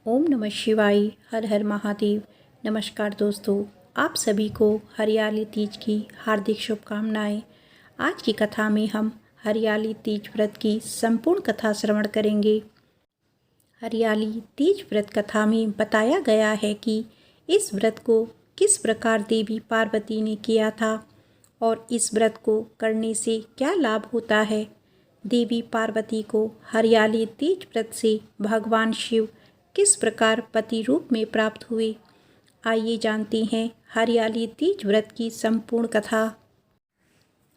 ओम नमः शिवाय। हर हर महादेव। नमस्कार दोस्तों, आप सभी को हरियाली तीज की हार्दिक शुभकामनाएं। आज की कथा में हम हरियाली तीज व्रत की संपूर्ण कथा श्रवण करेंगे। हरियाली तीज व्रत कथा में बताया गया है कि इस व्रत को किस प्रकार देवी पार्वती ने किया था और इस व्रत को करने से क्या लाभ होता है। देवी पार्वती को हरियाली तीज व्रत से भगवान शिव किस प्रकार पति रूप में प्राप्त हुए, आइए जानते हैं हरियाली तीज व्रत की संपूर्ण कथा।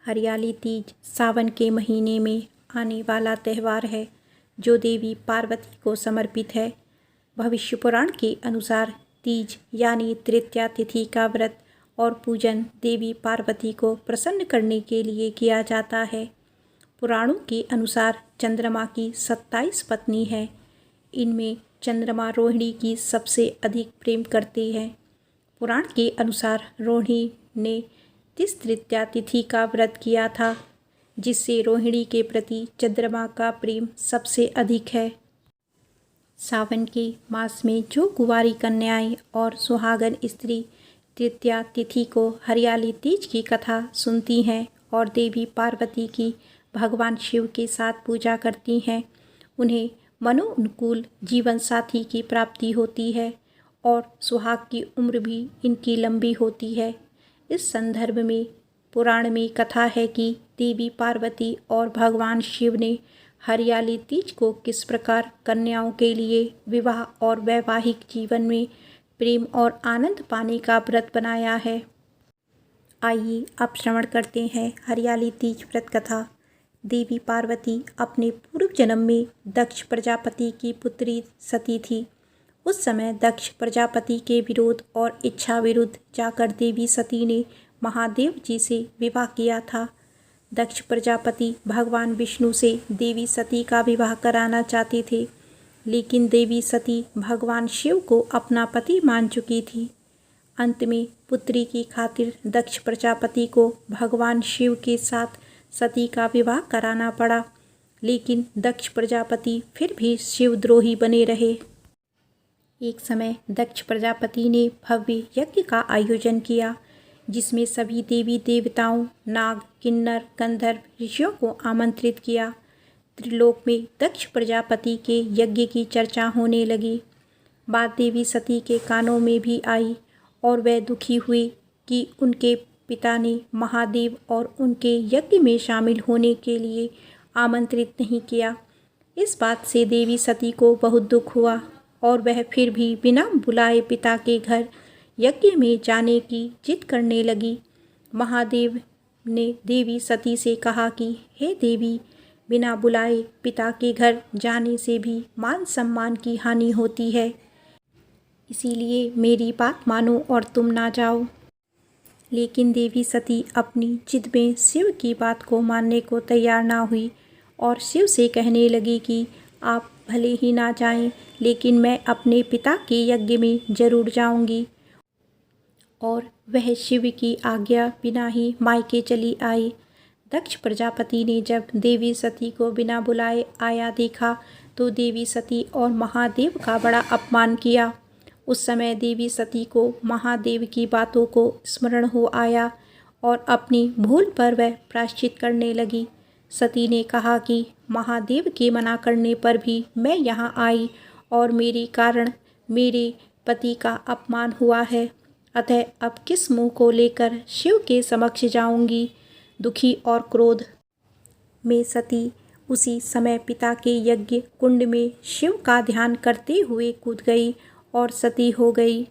हरियाली तीज सावन के महीने में आने वाला त्यौहार है जो देवी पार्वती को समर्पित है। भविष्य पुराण के अनुसार तीज यानी तृतीया तिथि का व्रत और पूजन देवी पार्वती को प्रसन्न करने के लिए किया जाता है। पुराणों के अनुसार चंद्रमा की 27 पत्नी है। इनमें चंद्रमा रोहिणी की सबसे अधिक प्रेम करते हैं। पुराण के अनुसार रोहिणी ने तिस तृतीया तिथि का व्रत किया था, जिससे रोहिणी के प्रति चंद्रमा का प्रेम सबसे अधिक है। सावन के मास में जो कुंवारी कन्याएं और सुहागन स्त्री तृतीया तिथि को हरियाली तीज की कथा सुनती हैं और देवी पार्वती की भगवान शिव के साथ पूजा करती हैं, उन्हें मनोनुकूल जीवन साथी की प्राप्ति होती है और सुहाग की उम्र भी इनकी लंबी होती है। इस संदर्भ में पुराण में कथा है कि देवी पार्वती और भगवान शिव ने हरियाली तीज को किस प्रकार कन्याओं के लिए विवाह और वैवाहिक जीवन में प्रेम और आनंद पाने का व्रत बनाया है। आइए अब श्रवण करते हैं हरियाली तीज व्रत कथा। देवी पार्वती अपने पूर्व जन्म में दक्ष प्रजापति की पुत्री सती थी। उस समय दक्ष प्रजापति के विरोध और इच्छा विरुद्ध जाकर देवी सती ने महादेव जी से विवाह किया था। दक्ष प्रजापति भगवान विष्णु से देवी सती का विवाह कराना चाहते थे, लेकिन देवी सती भगवान शिव को अपना पति मान चुकी थी। अंत में पुत्री की खातिर दक्ष प्रजापति को भगवान शिव के साथ सती का विवाह कराना पड़ा, लेकिन दक्ष प्रजापति फिर भी शिवद्रोही बने रहे। एक समय दक्ष प्रजापति ने भव्य यज्ञ का आयोजन किया, जिसमें सभी देवी देवताओं, नाग, किन्नर, गंधर्व, ऋषियों को आमंत्रित किया। त्रिलोक में दक्ष प्रजापति के यज्ञ की चर्चा होने लगी। बात देवी सती के कानों में भी आई और वह दुखी हुई कि उनके पिता ने महादेव और उनके यज्ञ में शामिल होने के लिए आमंत्रित नहीं किया। इस बात से देवी सती को बहुत दुख हुआ और वह फिर भी बिना बुलाए पिता के घर यज्ञ में जाने की जिद करने लगी। महादेव ने देवी सती से कहा कि हे देवी, बिना बुलाए पिता के घर जाने से भी मान सम्मान की हानि होती है, इसीलिए मेरी बात मानो और तुम ना जाओ। लेकिन देवी सती अपनी जिद में शिव की बात को मानने को तैयार ना हुई और शिव से कहने लगी कि आप भले ही ना जाएं, लेकिन मैं अपने पिता के यज्ञ में जरूर जाऊंगी। और वह शिव की आज्ञा बिना ही मायके चली आई। दक्ष प्रजापति ने जब देवी सती को बिना बुलाए आया देखा तो देवी सती और महादेव का बड़ा अपमान किया। उस समय देवी सती को महादेव की बातों को स्मरण हो आया और अपनी भूल पर वह प्रायश्चित करने लगी। सती ने कहा कि महादेव के मना करने पर भी मैं यहाँ आई और मेरे कारण मेरे पति का अपमान हुआ है, अतः अब किस मुँह को लेकर शिव के समक्ष जाऊंगी। दुखी और क्रोध में सती उसी समय पिता के यज्ञ कुंड में शिव का ध्यान करते हुए कूद गई और सती हो गई।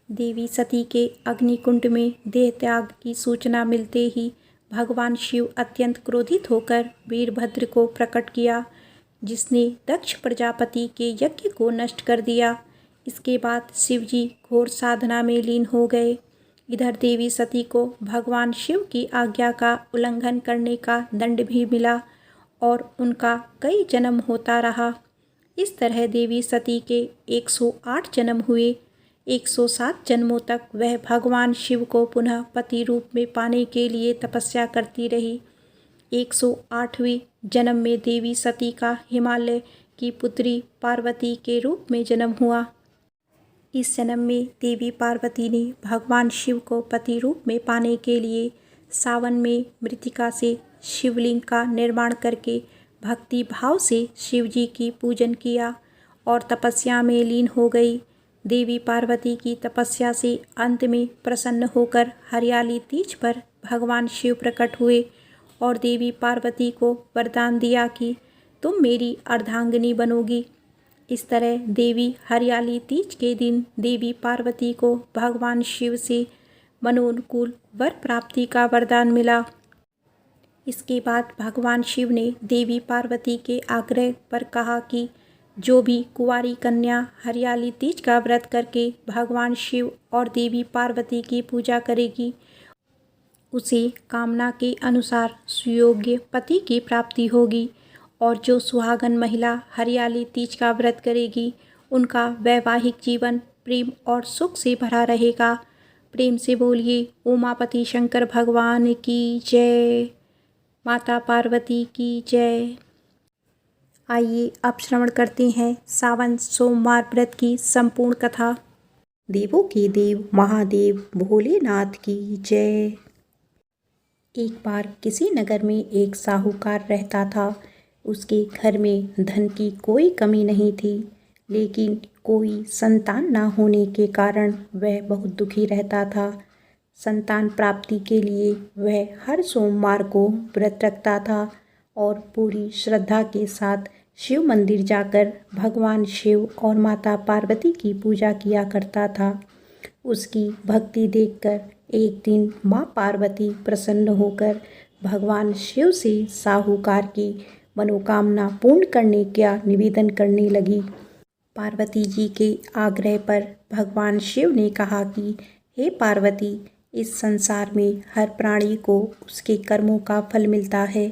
देवी सती के अग्निकुंड में देह त्याग की सूचना मिलते ही भगवान शिव अत्यंत क्रोधित होकर वीरभद्र को प्रकट किया, जिसने दक्ष प्रजापति के यज्ञ को नष्ट कर दिया। इसके बाद शिवजी घोर साधना में लीन हो गए। इधर देवी सती को भगवान शिव की आज्ञा का उल्लंघन करने का दंड भी मिला और उनका कई जन्म होता रहा। इस तरह देवी सती के 108 जन्म हुए। 107 जन्मों तक वह भगवान शिव को पुनः पति रूप में पाने के लिए तपस्या करती रही। 108वें जन्म में देवी सती का हिमालय की पुत्री पार्वती के रूप में जन्म हुआ। इस जन्म में देवी पार्वती ने भगवान शिव को पति रूप में पाने के लिए सावन में मृतिका से शिवलिंग का निर्माण करके भक्ति भाव से शिव जी की पूजन किया और तपस्या में लीन हो गई। देवी पार्वती की तपस्या से अंत में प्रसन्न होकर हरियाली तीज पर भगवान शिव प्रकट हुए और देवी पार्वती को वरदान दिया कि तुम मेरी अर्धांगिनी बनोगी। इस तरह देवी हरियाली तीज के दिन देवी पार्वती को भगवान शिव से मनोनुकूल वर प्राप्ति का वरदान मिला। इसके बाद भगवान शिव ने देवी पार्वती के आग्रह पर कहा कि जो भी कुंवारी कन्या हरियाली तीज का व्रत करके भगवान शिव और देवी पार्वती की पूजा करेगी, उसे कामना के अनुसार सुयोग्य पति की प्राप्ति होगी और जो सुहागन महिला हरियाली तीज का व्रत करेगी, उनका वैवाहिक जीवन प्रेम और सुख से भरा रहेगा। प्रेम से बोलिए उमापति शंकर भगवान की जय, माता पार्वती की जय। आइए अब श्रवण करते हैं सावन सोमवार व्रत की संपूर्ण कथा। देवों के देव महादेव भोलेनाथ की जय। एक बार किसी नगर में एक साहूकार रहता था। उसके घर में धन की कोई कमी नहीं थी, लेकिन कोई संतान न होने के कारण वह बहुत दुखी रहता था। संतान प्राप्ति के लिए वह हर सोमवार को व्रत रखता था और पूरी श्रद्धा के साथ शिव मंदिर जाकर भगवान शिव और माता पार्वती की पूजा किया करता था। उसकी भक्ति देखकर एक दिन माँ पार्वती प्रसन्न होकर भगवान शिव से साहूकार की मनोकामना पूर्ण करने का निवेदन करने लगी। पार्वती जी के आग्रह पर भगवान शिव ने कहा कि हे पार्वती, इस संसार में हर प्राणी को उसके कर्मों का फल मिलता है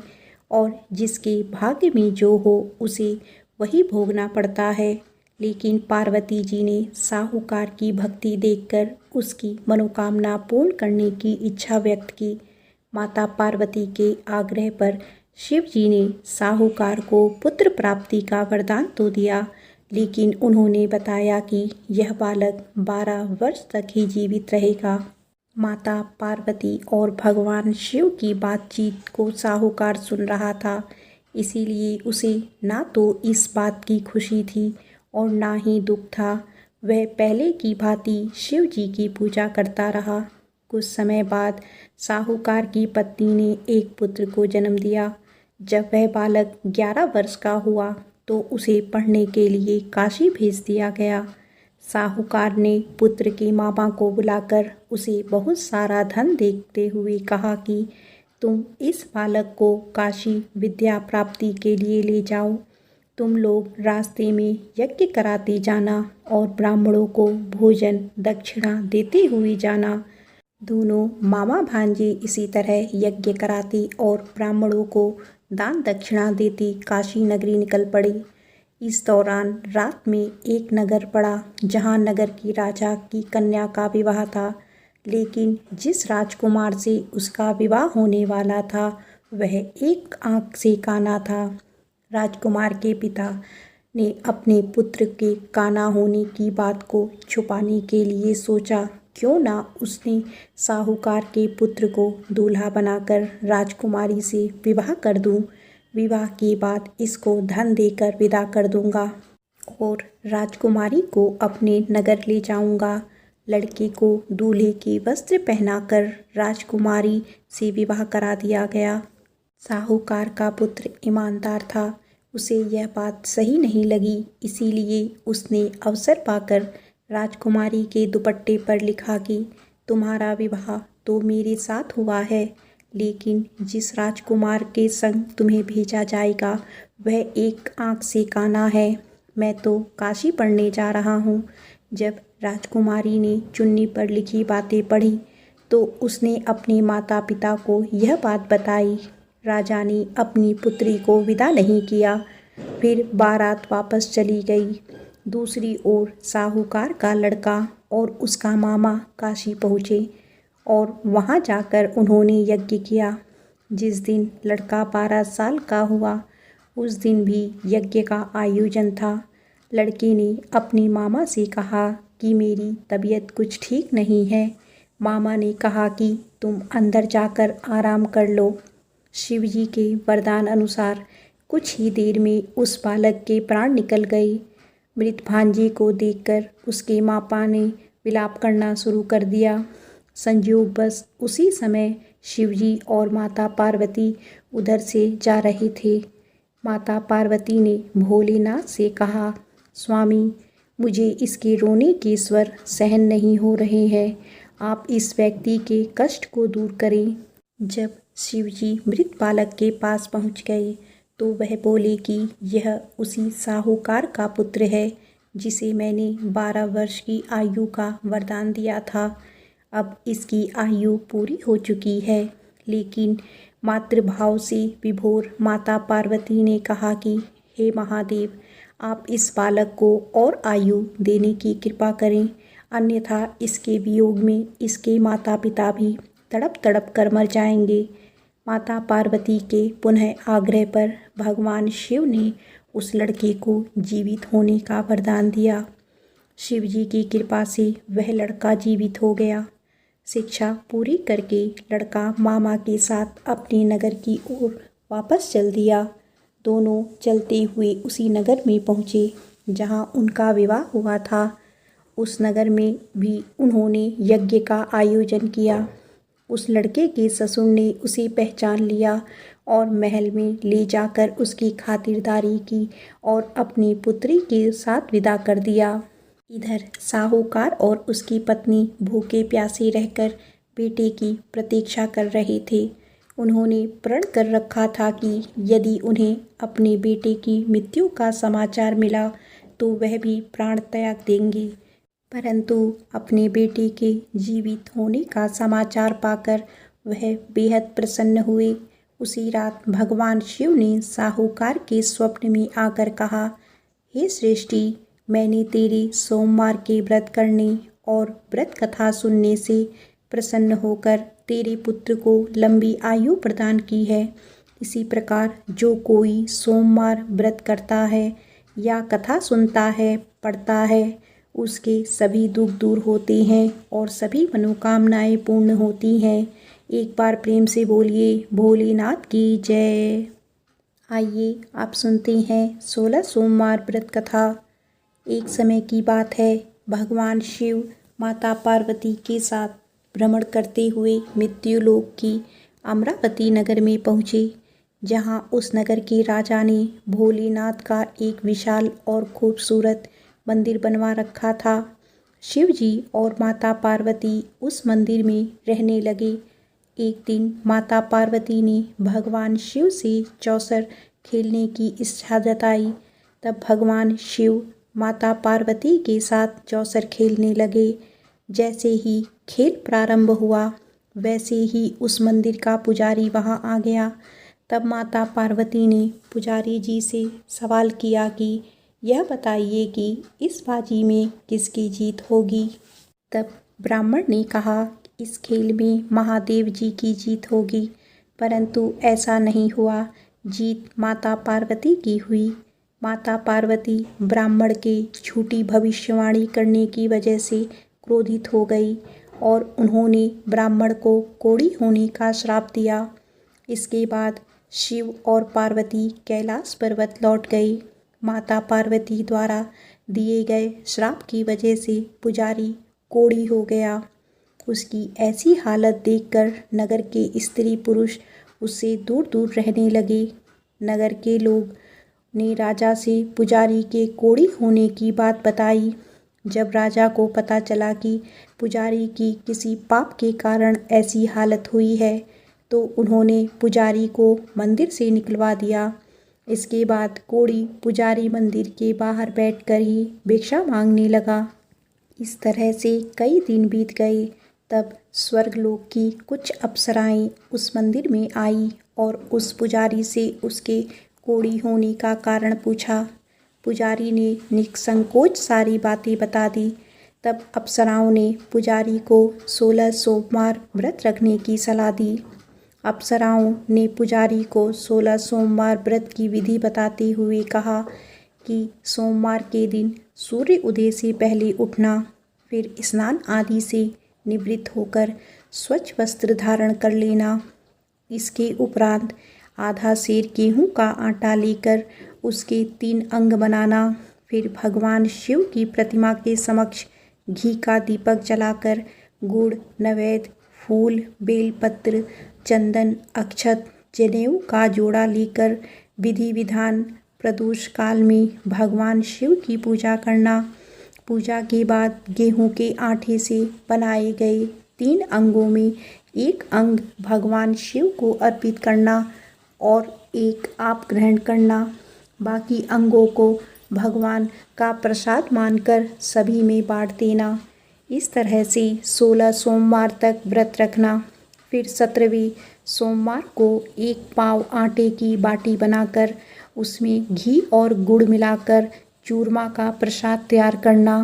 और जिसके भाग्य में जो हो उसे वही भोगना पड़ता है। लेकिन पार्वती जी ने साहूकार की भक्ति देखकर उसकी मनोकामना पूर्ण करने की इच्छा व्यक्त की। माता पार्वती के आग्रह पर शिव जी ने साहूकार को पुत्र प्राप्ति का वरदान तो दिया, लेकिन उन्होंने बताया कि यह बालक 12 वर्ष तक ही जीवित रहेगा। माता पार्वती और भगवान शिव की बातचीत को साहूकार सुन रहा था, इसीलिए उसे ना तो इस बात की खुशी थी और ना ही दुख था। वह पहले की भांति शिव जी की पूजा करता रहा। कुछ समय बाद साहूकार की पत्नी ने एक पुत्र को जन्म दिया। जब वह बालक 11 वर्ष का हुआ तो उसे पढ़ने के लिए काशी भेज दिया गया। साहूकार ने पुत्र की मामा को बुलाकर उसे बहुत सारा धन देते हुए कहा कि तुम इस बालक को काशी विद्या प्राप्ति के लिए ले जाओ। तुम लोग रास्ते में यज्ञ कराते जाना और ब्राह्मणों को भोजन दक्षिणा देते हुए जाना। दोनों मामा भांजे इसी तरह यज्ञ कराती और ब्राह्मणों को दान दक्षिणा देती काशी नगरी निकल पड़ी। इस दौरान रात में एक नगर पड़ा जहां नगर की राजा की कन्या का विवाह था, लेकिन जिस राजकुमार से उसका विवाह होने वाला था वह एक आंख से काना था। राजकुमार के पिता ने अपने पुत्र के काना होने की बात को छुपाने के लिए सोचा क्यों ना उसने साहूकार के पुत्र को दूल्हा बनाकर राजकुमारी से विवाह कर दूं। विवाह के बाद इसको धन देकर विदा कर दूंगा और राजकुमारी को अपने नगर ले जाऊंगा। लड़के को दूल्हे के वस्त्र पहनाकर राजकुमारी से विवाह करा दिया गया। साहूकार का पुत्र ईमानदार था, उसे यह बात सही नहीं लगी, इसीलिए उसने अवसर पाकर राजकुमारी के दुपट्टे पर लिखा कि तुम्हारा विवाह तो मेरे साथ हुआ है, लेकिन जिस राजकुमार के संग तुम्हें भेजा जाएगा वह एक आंख से काना है। मैं तो काशी पढ़ने जा रहा हूँ। जब राजकुमारी ने चुन्नी पर लिखी बातें पढ़ी तो उसने अपने माता पिता को यह बात बताई। राजा ने अपनी पुत्री को विदा नहीं किया, फिर बारात वापस चली गई। दूसरी ओर साहूकार का लड़का और उसका मामा काशी पहुँचे और वहाँ जाकर उन्होंने यज्ञ किया। जिस दिन लड़का 12 साल का हुआ उस दिन भी यज्ञ का आयोजन था। लड़के ने अपनी मामा से कहा कि मेरी तबीयत कुछ ठीक नहीं है। मामा ने कहा कि तुम अंदर जाकर आराम कर लो। शिवजी के वरदान अनुसार कुछ ही देर में उस बालक के प्राण निकल गए। मृत भांजे को देखकर उसके मापा ने विलाप करना शुरू कर दिया। संयोगवश उसी समय शिवजी और माता पार्वती उधर से जा रहे थे। माता पार्वती ने भोलेनाथ से कहा, स्वामी, मुझे इसके रोने के स्वर सहन नहीं हो रहे हैं। आप इस व्यक्ति के कष्ट को दूर करें। जब शिवजी मृत बालक के पास पहुंच गए तो वह बोले कि यह उसी साहूकार का पुत्र है जिसे मैंने 12 वर्ष की आयु का वरदान दिया था। अब इसकी आयु पूरी हो चुकी है। लेकिन मातृभाव से विभोर माता पार्वती ने कहा कि हे महादेव, आप इस बालक को और आयु देने की कृपा करें, अन्यथा इसके वियोग में इसके माता पिता भी तड़प तड़प कर मर जाएंगे। माता पार्वती के पुनः आग्रह पर भगवान शिव ने उस लड़के को जीवित होने का वरदान दिया। शिवजी की कृपा से वह लड़का जीवित हो गया। शिक्षा पूरी करके लड़का मामा के साथ अपने नगर की ओर वापस चल दिया। दोनों चलते हुए उसी नगर में पहुँचे जहाँ उनका विवाह हुआ था। उस नगर में भी उन्होंने यज्ञ का आयोजन किया। उस लड़के के ससुर ने उसे पहचान लिया और महल में ले जाकर उसकी खातिरदारी की और अपनी पुत्री के साथ विदा कर दिया। इधर साहूकार और उसकी पत्नी भूखे प्यासे रहकर बेटे की प्रतीक्षा कर रहे थे। उन्होंने प्रण कर रखा था कि यदि उन्हें अपने बेटे की मृत्यु का समाचार मिला तो वह भी प्राण त्याग देंगे। परंतु अपने बेटे के जीवित होने का समाचार पाकर वह बेहद प्रसन्न हुए। उसी रात भगवान शिव ने साहूकार के स्वप्न में आकर कहा, हे श्रेष्ठी, मैंने तेरे सोमवार के व्रत करने और व्रत कथा सुनने से प्रसन्न होकर तेरे पुत्र को लंबी आयु प्रदान की है। इसी प्रकार जो कोई सोमवार व्रत करता है या कथा सुनता है, पढ़ता है, उसके सभी दुख दूर होते हैं और सभी मनोकामनाएं पूर्ण होती हैं। एक बार प्रेम से बोलिए भोलेनाथ की जय। आइए आप सुनते हैं 16 सोमवार व्रत कथा। एक समय की बात है, भगवान शिव माता पार्वती के साथ भ्रमण करते हुए मृत्युलोक की अमरावती नगर में पहुँचे, जहाँ उस नगर के राजा ने भोलेनाथ का एक विशाल और खूबसूरत मंदिर बनवा रखा था। शिव जी और माता पार्वती उस मंदिर में रहने लगे। एक दिन माता पार्वती ने भगवान शिव से चौसर खेलने की इच्छा जताई। तब भगवान शिव माता पार्वती के साथ चौसर खेलने लगे। जैसे ही खेल प्रारंभ हुआ वैसे ही उस मंदिर का पुजारी वहां आ गया। तब माता पार्वती ने पुजारी जी से सवाल किया कि यह बताइए कि इस बाजी में किसकी जीत होगी। तब ब्राह्मण ने कहा, इस खेल में महादेव जी की जीत होगी। परंतु ऐसा नहीं हुआ, जीत माता पार्वती की हुई। माता पार्वती ब्राह्मण के झूठी भविष्यवाणी करने की वजह से क्रोधित हो गई और उन्होंने ब्राह्मण को कोढ़ी होने का श्राप दिया। इसके बाद शिव और पार्वती कैलाश पर्वत लौट गए। माता पार्वती द्वारा दिए गए श्राप की वजह से पुजारी कोढ़ी हो गया। उसकी ऐसी हालत देखकर नगर के स्त्री पुरुष उससे दूर दूर रहने लगे। नगर के लोग ने राजा से पुजारी के कोढ़ी होने की बात बताई। जब राजा को पता चला कि पुजारी की किसी पाप के कारण ऐसी हालत हुई है तो उन्होंने पुजारी को मंदिर से निकलवा दिया। इसके बाद कोढ़ी पुजारी मंदिर के बाहर बैठकर ही भिक्षा मांगने लगा। इस तरह से कई दिन बीत गए। तब स्वर्गलोक की कुछ अप्सराएं उस मंदिर में आई और उस पुजारी से उसके कोढ़ी होने का कारण पूछा। पुजारी ने निसंकोच सारी बातें बता दी। तब अप्सराओं ने पुजारी को 16 सोमवार व्रत रखने की सलाह दी। अप्सराओं ने पुजारी को 16 सोमवार व्रत की विधि बताते हुए कहा कि सोमवार के दिन सूर्य उदय से पहले उठना, फिर स्नान आदि से निवृत्त होकर स्वच्छ वस्त्र धारण कर लेना। इसके उपरांत आधा सेर गेहूं का आटा लेकर उसके 3 अंग बनाना। फिर भगवान शिव की प्रतिमा के समक्ष घी का दीपक जलाकर गुड़, नैवेद्य, फूल, बेलपत्र, चंदन, अक्षत, जनेऊ का जोड़ा लेकर विधि विधान प्रदोष काल में भगवान शिव की पूजा करना। पूजा के बाद गेहूं के आटे से बनाए गए 3 अंगों में एक अंग भगवान शिव को अर्पित करना और एक आप ग्रहण करना। बाकी अंगों को भगवान का प्रसाद मानकर सभी में बांट देना। इस तरह से 16 सोमवार तक व्रत रखना। फिर 17वें सोमवार को 1 पाव आटे की बाटी बनाकर उसमें घी और गुड़ मिलाकर चूरमा का प्रसाद तैयार करना।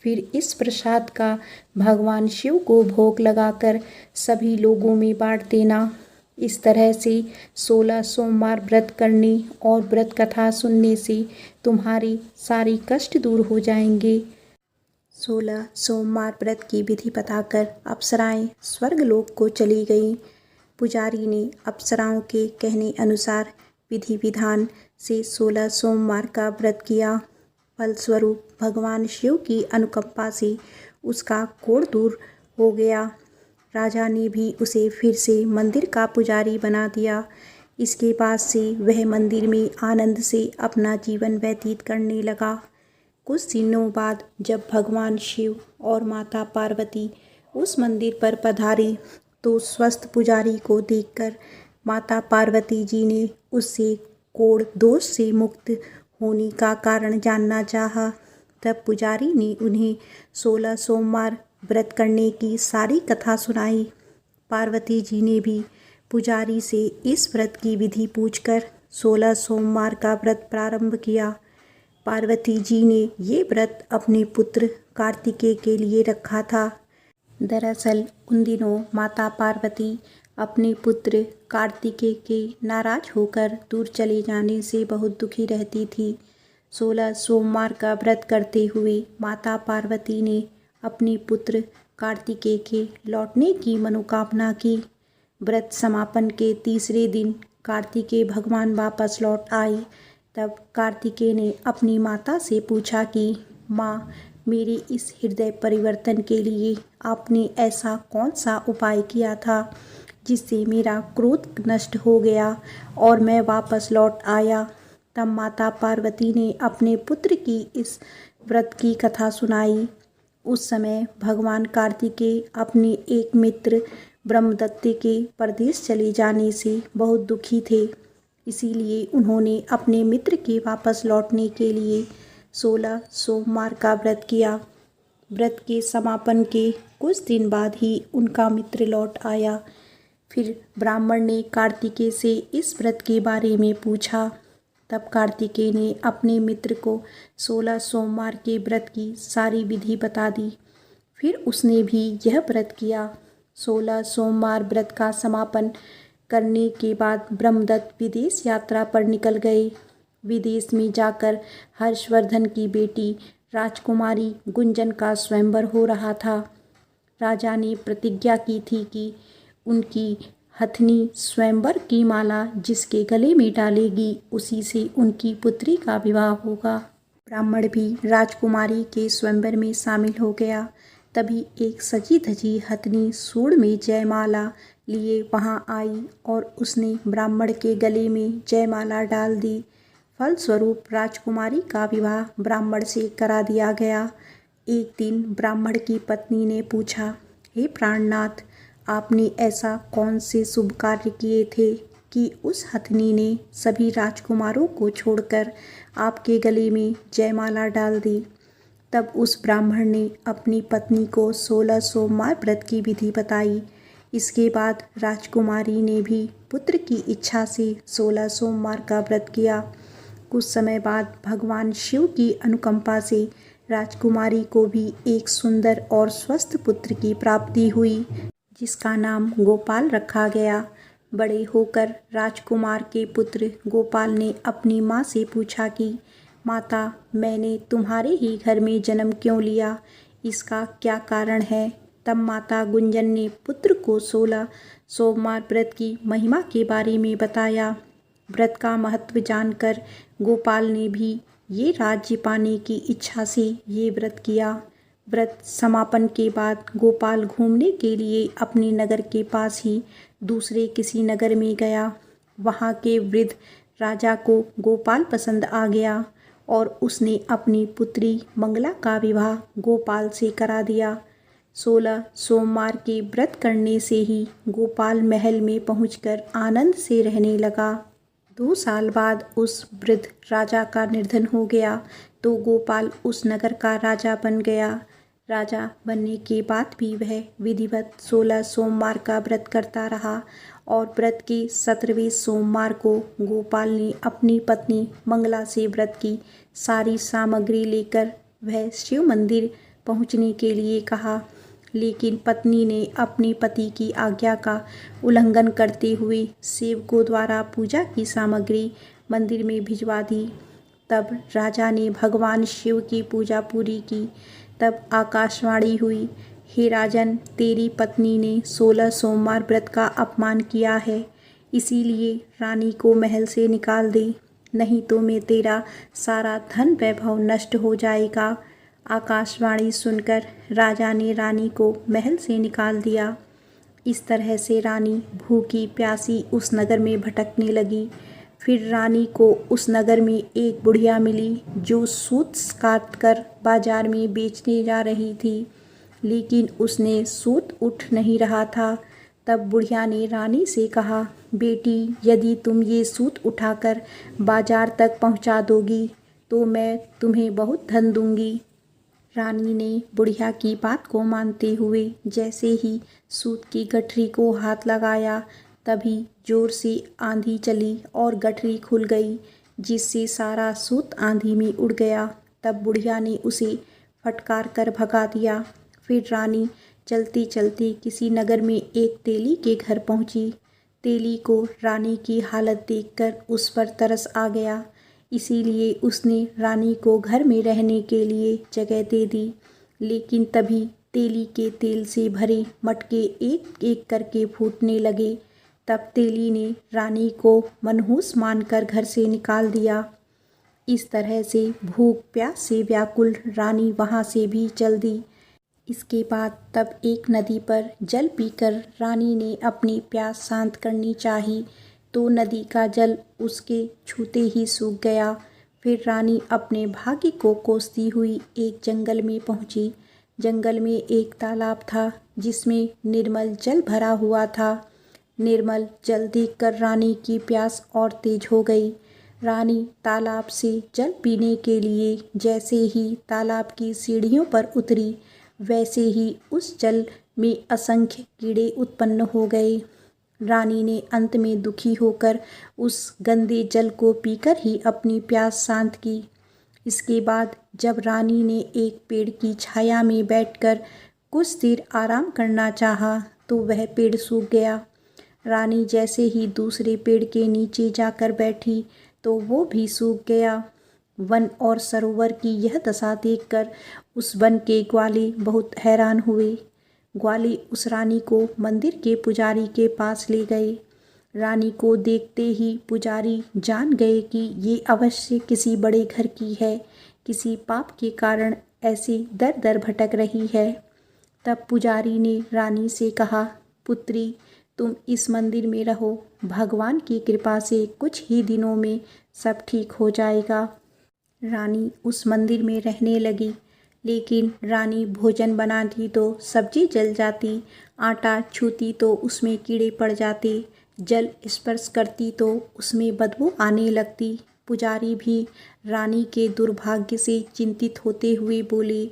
फिर इस प्रसाद का भगवान शिव को भोग लगाकर सभी लोगों में बांट देना। इस तरह से 16 सोमवार व्रत करने और व्रत कथा सुनने से तुम्हारे सारे कष्ट दूर हो जाएंगे। 16 सोमवार व्रत की विधि बताकर अप्सराएं स्वर्गलोक को चली गईं। पुजारी ने अप्सराओं के कहने अनुसार विधि विधान से 16 सोमवार का व्रत किया। फलस्वरूप भगवान शिव की अनुकंपा से उसका कोढ़ दूर हो गया। राजा ने भी उसे फिर से मंदिर का पुजारी बना दिया। इसके बाद से वह मंदिर में आनंद से अपना जीवन व्यतीत करने लगा। कुछ दिनों बाद जब भगवान शिव और माता पार्वती उस मंदिर पर पधारे तो स्वस्थ पुजारी को देखकर माता पार्वती जी ने उससे कोढ़ दोष से मुक्त होने का कारण जानना चाहा। तब पुजारी ने उन्हें 16 सोमवार व्रत करने की सारी कथा सुनाई। पार्वती जी ने भी पुजारी से इस व्रत की विधि पूछकर 16 सोमवार का व्रत प्रारंभ किया। पार्वती जी ने ये व्रत अपने पुत्र कार्तिकेय के लिए रखा था। दरअसल उन दिनों माता पार्वती अपने पुत्र कार्तिकेय के नाराज होकर दूर चले जाने से बहुत दुखी रहती थी। 16 सोमवार का व्रत करते हुए माता पार्वती ने अपने पुत्र कार्तिकेय के लौटने की मनोकामना की। व्रत समापन के तीसरे दिन कार्तिकेय भगवान वापस लौट आए। तब कार्तिकेय ने अपनी माता से पूछा कि माँ, मेरे इस हृदय परिवर्तन के लिए आपने ऐसा कौन सा उपाय किया था जिससे मेरा क्रोध नष्ट हो गया और मैं वापस लौट आया। तब माता पार्वती ने अपने पुत्र की इस व्रत की कथा सुनाई। उस समय भगवान कार्तिकेय अपने एक मित्र ब्रह्मदत्त के परदेश चले जाने से बहुत दुखी थे। इसीलिए उन्होंने अपने मित्र के वापस लौटने के लिए 16 सोमवार का व्रत किया। व्रत के समापन के कुछ दिन बाद ही उनका मित्र लौट आया। फिर ब्राह्मण ने कार्तिकेय से इस व्रत के बारे में पूछा। तब कार्तिकेय ने अपने मित्र को 16 सोमवार के व्रत की सारी विधि बता दी। फिर उसने भी यह व्रत किया। 16 सोमवार व्रत का समापन करने के बाद ब्रह्मदत्त विदेश यात्रा पर निकल गए। विदेश में जाकर हर्षवर्धन की बेटी राजकुमारी गुंजन का स्वयंवर हो रहा था। राजा ने प्रतिज्ञा की थी कि उनकी हथनी स्वयंवर की माला जिसके गले में डालेगी उसी से उनकी पुत्री का विवाह होगा। ब्राह्मण भी राजकुमारी के स्वयंवर में शामिल हो गया। तभी एक सजी धजी हथनी सूंड में जयमाला लिए वहां आई और उसने ब्राह्मण के गले में जयमाला डाल दी। फलस्वरूप राजकुमारी का विवाह ब्राह्मण से करा दिया गया। एक दिन ब्राह्मण की पत्नी ने पूछा, हे प्राणनाथ, आपने ऐसा कौन से शुभ कार्य किए थे कि उस हथनी ने सभी राजकुमारों को छोड़कर आपके गले में जयमाला डाल दी। तब उस ब्राह्मण ने अपनी पत्नी को 16 सोमवार व्रत की विधि बताई। इसके बाद राजकुमारी ने भी पुत्र की इच्छा से 16 सोमवार का व्रत किया। कुछ समय बाद भगवान शिव की अनुकंपा से राजकुमारी को भी एक सुंदर और स्वस्थ पुत्र की प्राप्ति हुई, जिसका नाम गोपाल रखा गया। बड़े होकर राजकुमार के पुत्र गोपाल ने अपनी माँ से पूछा कि माता, मैंने तुम्हारे ही घर में जन्म क्यों लिया, इसका क्या कारण है। तब माता गुंजन ने पुत्र को 16 सोमवार व्रत की महिमा के बारे में बताया। व्रत का महत्व जानकर गोपाल ने भी ये राज्य पाने की इच्छा से ये व्रत किया। व्रत समापन के बाद गोपाल घूमने के लिए अपने नगर के पास ही दूसरे किसी नगर में गया। वहाँ के वृद्ध राजा को गोपाल पसंद आ गया और उसने अपनी पुत्री मंगला का विवाह गोपाल से करा दिया। 16 सोमवार के व्रत करने से ही गोपाल महल में पहुंचकर आनंद से रहने लगा। 2 साल बाद उस वृद्ध राजा का निधन हो गया तो गोपाल उस नगर का राजा बन गया। राजा बनने के बाद भी वह विधिवत 16 सोमवार का व्रत करता रहा और व्रत के 17वें सोमवार को गोपाल ने अपनी पत्नी मंगला से व्रत की सारी सामग्री लेकर वह शिव मंदिर पहुंचने के लिए कहा, लेकिन पत्नी ने अपने पति की आज्ञा का उल्लंघन करते हुए सेवकों द्वारा पूजा की सामग्री मंदिर में भिजवा दी। तब राजा ने भगवान शिव की पूजा पूरी की। तब आकाशवाणी हुई, हे राजन, तेरी पत्नी ने 16 सोमवार व्रत का अपमान किया है, इसीलिए रानी को महल से निकाल दे, नहीं तो मैं तेरा सारा धन वैभव नष्ट हो जाएगा। आकाशवाणी सुनकर राजा ने रानी को महल से निकाल दिया। इस तरह से रानी भूखी प्यासी उस नगर में भटकने लगी। फिर रानी को उस नगर में एक बुढ़िया मिली जो सूत काट कर बाजार में बेचने जा रही थी, लेकिन उसने सूत उठ नहीं रहा था। तब बुढ़िया ने रानी से कहा, बेटी, यदि तुम ये सूत उठाकर बाजार तक पहुंचा दोगी तो मैं तुम्हें बहुत धन दूंगी। रानी ने बुढ़िया की बात को मानते हुए जैसे ही सूत की गठरी को हाथ लगाया, तभी जोर से आंधी चली और गठरी खुल गई, जिससे सारा सूत आंधी में उड़ गया। तब बुढ़िया ने उसे फटकार कर भगा दिया। फिर रानी चलते चलते किसी नगर में एक तेली के घर पहुंची। तेली को रानी की हालत देखकर उस पर तरस आ गया, इसीलिए उसने रानी को घर में रहने के लिए जगह दे दी। लेकिन तभी तेली के तेल से भरे मटके एक एक करके फूटने लगे। तब तेली ने रानी को मनहूस मानकर घर से निकाल दिया। इस तरह से भूख प्यास से व्याकुल रानी वहाँ से भी चल दी। इसके बाद तब एक नदी पर जल पीकर रानी ने अपनी प्यास शांत करनी चाही, तो नदी का जल उसके छूते ही सूख गया। फिर रानी अपने भाग्य को कोसती हुई एक जंगल में पहुंची। जंगल में एक तालाब था जिसमें निर्मल जल भरा हुआ था। निर्मल जल देखकर रानी की प्यास और तेज हो गई। रानी तालाब से जल पीने के लिए जैसे ही तालाब की सीढ़ियों पर उतरी, वैसे ही उस जल में असंख्य कीड़े उत्पन्न हो गए। रानी ने अंत में दुखी होकर उस गंदे जल को पीकर ही अपनी प्यास शांत की। इसके बाद जब रानी ने एक पेड़ की छाया में बैठकर कुछ देर आराम करना चाहा, तो वह पेड़ सूख गया। रानी जैसे ही दूसरे पेड़ के नीचे जाकर बैठी तो वो भी सूख गया। वन और सरोवर की यह दशा देखकर उस वन के ग्वाले बहुत हैरान हुए। ग्वाले उस रानी को मंदिर के पुजारी के पास ले गए। रानी को देखते ही पुजारी जान गए कि ये अवश्य किसी बड़े घर की है, किसी पाप के कारण ऐसे दर दर भटक रही है। तब पुजारी ने रानी से कहा, पुत्री, तुम इस मंदिर में रहो, भगवान की कृपा से कुछ ही दिनों में सब ठीक हो जाएगा। रानी उस मंदिर में रहने लगी, लेकिन रानी भोजन बनाती तो सब्जी जल जाती, आटा छूती तो उसमें कीड़े पड़ जाते, जल स्पर्श करती तो उसमें बदबू आने लगती। पुजारी भी रानी के दुर्भाग्य से चिंतित होते हुए बोले,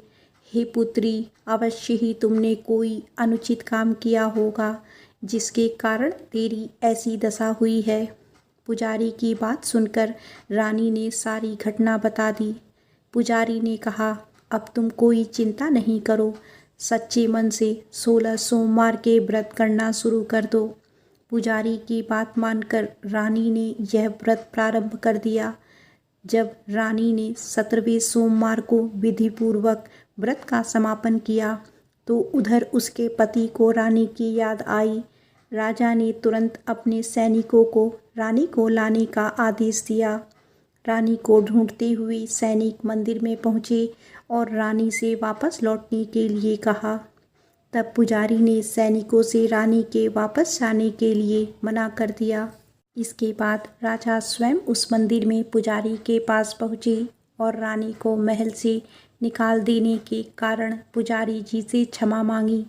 हे पुत्री, अवश्य ही तुमने कोई अनुचित काम किया होगा जिसके कारण तेरी ऐसी दशा हुई है। पुजारी की बात सुनकर रानी ने सारी घटना बता दी। पुजारी ने कहा, अब तुम कोई चिंता नहीं करो, सच्चे मन से 16 सोमवार के व्रत करना शुरू कर दो। पुजारी की बात मानकर रानी ने यह व्रत प्रारंभ कर दिया। जब रानी ने 17वें सोमवार को विधिपूर्वक व्रत का समापन किया तो उधर उसके पति को रानी की याद आई। राजा ने तुरंत अपने सैनिकों को रानी को लाने का आदेश दिया। रानी को ढूंढते हुए सैनिक मंदिर में पहुँचे और रानी से वापस लौटने के लिए कहा। तब पुजारी ने सैनिकों से रानी के वापस जाने के लिए मना कर दिया। इसके बाद राजा स्वयं उस मंदिर में पुजारी के पास पहुँचे और रानी को महल से निकाल देने के कारण पुजारी जी से क्षमा मांगी।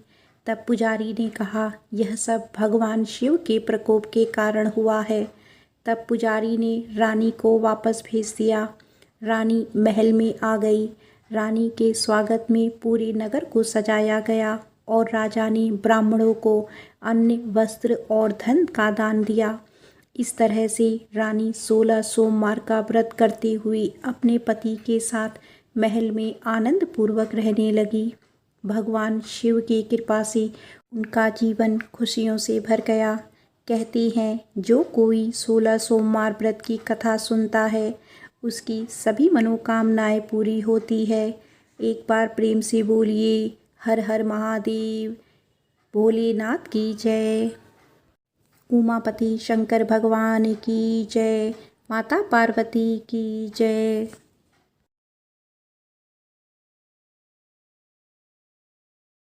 तब पुजारी ने कहा, यह सब भगवान शिव के प्रकोप के कारण हुआ है। तब पुजारी ने रानी को वापस भेज दिया। रानी महल में आ गई। रानी के स्वागत में पूरे नगर को सजाया गया और राजा ने ब्राह्मणों को अन्न, वस्त्र और धन का दान दिया। इस तरह से रानी 16 सोमवार का व्रत करते हुए अपने पति के साथ महल में आनंद पूर्वक रहने लगी। भगवान शिव की कृपा से उनका जीवन खुशियों से भर गया। कहते हैं, जो कोई 16 सोमवार व्रत की कथा सुनता है उसकी सभी मनोकामनाएं पूरी होती है। एक बार प्रेम से बोलिए, हर हर महादेव, भोलेनाथ की जय। उमापति शंकर भगवान की जय। माता पार्वती की जय।